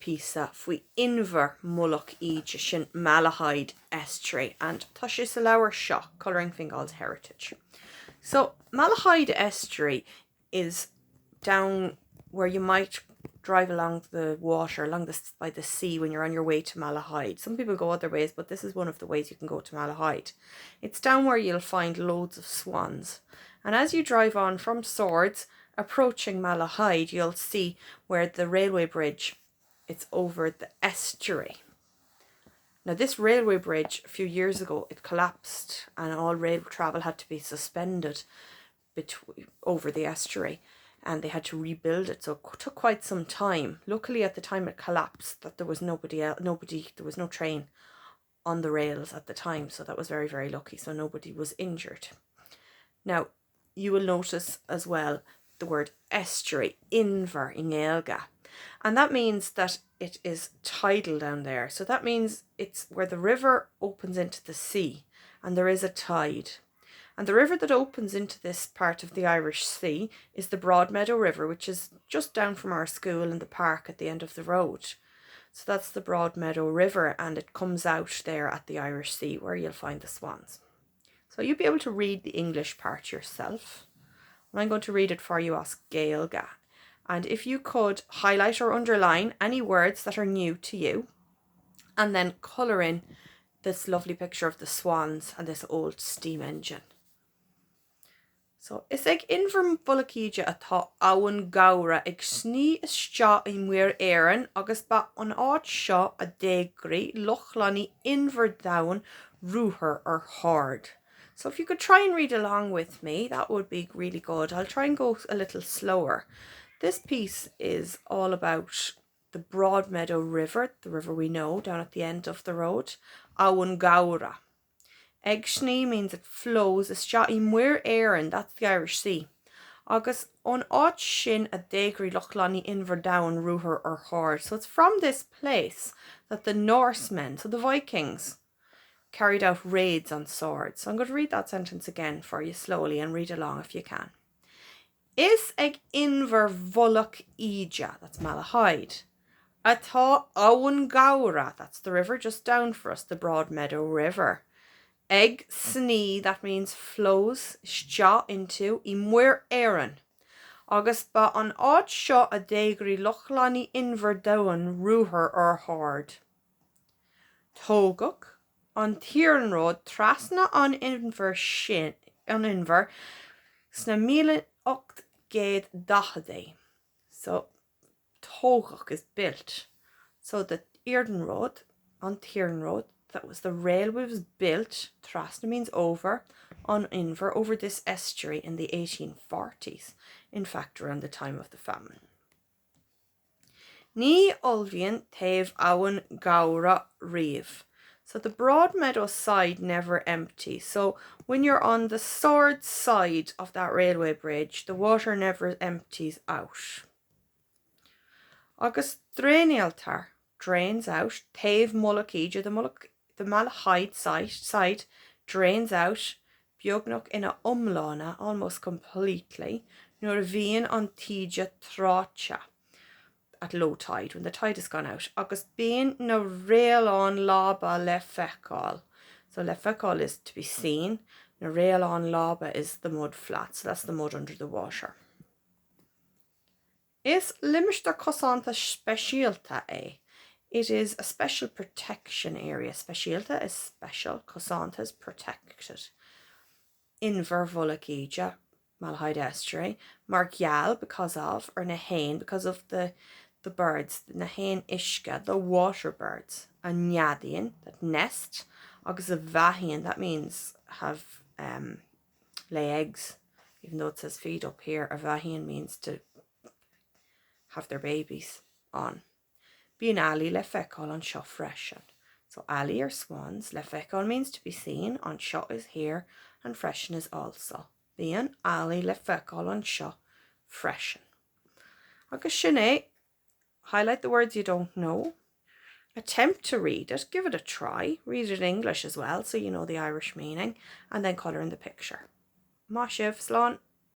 píosa faoi Inbhear Mhullach Íde sin Malahide Estuary, and tá sé sa leabhar seo, Colouring Fingal's heritage. So Malahide Estuary is down where you might drive along the water, by the sea when you're on your way to Malahide. Some people go other ways, but this is one of the ways you can go to Malahide. It's down where you'll find loads of swans. And as you drive on from Swords, approaching Malahide, you'll see where the railway bridge, it's over the estuary. Now this railway bridge, a few years ago, it collapsed and all rail travel had to be suspended over the estuary, and they had to rebuild it, so it took quite some time. Luckily at the time it collapsed, that there was there was no train on the rails at the time, so that was very, very lucky, so nobody was injured. Now you will notice as well the word estuary, Inbhear in Gaeilge, and that means that it is tidal down there. So that means it's where the river opens into the sea and there is a tide. And the river that opens into this part of the Irish Sea is the Broadmeadow River, which is just down from our school in the park at the end of the road. So that's the Broadmeadow River, and it comes out there at the Irish Sea where you'll find the swans. So you'll be able to read the English part yourself. And I'm going to read it for you as Gaeilge. And if you could highlight or underline any words that are new to you, and then colour in this lovely picture of the swans and this old steam engine. So, is ag Inbhear Mhullach Íde atá abhainn gabhra ag sní isteach I Muir Éireann agus ba an áit seo a dégraí Lochlannaí Inbhear Domhan rúthair ar thord. So if you could try and read along with me, that would be really good. I'll try and go a little slower. This piece is all about the Broadmeadow River, the river we know, down at the end of the road. Abhainn gabhra. Ag sní means it flows. Isteach I Muir Éireann, that's the Irish Sea. Agus an áit sin a dégraí Lochlannaí Inbhear Domhan rúthair ar thord. So it's from this place that the Norsemen, so the Vikings, carried out raids on Swords. So I'm going to read that sentence again for you slowly and read along if you can. Is ag Inbhear Mhullach Íde, that's Malahide, atá abhainn gabhra, that's the river just down for us, the Broadmeadow River. Ag sní, that means flows, isteach into, I Muir Éireann. Agus ba an áit seo a dégraí Lochlannaí Inbhear Domhan rúthair ar thord. Tógach an Tíorn Road trasna an Inbhear sna 1840. So tógach is built. So the Earden Road on Tíorn Road, that was the railway, was built, trasna means over, on Inbhear, over this estuary in the 1840s, in fact around the time of the famine. Ní olbhíonn taobh abhainn gabhra riamh. So the Broadmeadow side never empties. So when you're on the Sword side of that railway bridge, the water never empties out. Agus drainialtar, drains out. Taobh Mhullach Íde, the Malahide side drains out. Beagnach ina umlána almost completely. Nuair bhíonn an tíde tráte at low tide, when the tide has gone out. Agus bíonn na réalán lába le feiceáil. So le feiceáil is to be seen. Na réalán lába is the mud flat, so that's the mud under the water. Is limiste cosanta speisialta é? It is a special protection area. Speisialta is special, cosanta is protected. Inbhear Mhullach Íde, Malahide Estuary, mar gheall because of, or na hain because of the birds, na hain isca, the water birds, a neadaíon, that nest, agus a bhaíonn, that means have lay eggs, even though it says feed up here. A bhaíonn means to have their babies on. Bíonn alley le feiceáil an seo freisin. So alley are swans, le feiceáil means to be seen, an seo is here, and freisin is also. Bíonn alley le feiceáil an seo freisin. Agus sin é, highlight the words you don't know. Attempt to read it, give it a try. Read it in English as well, so you know the Irish meaning, and then colour in the picture. Má sibh, slán.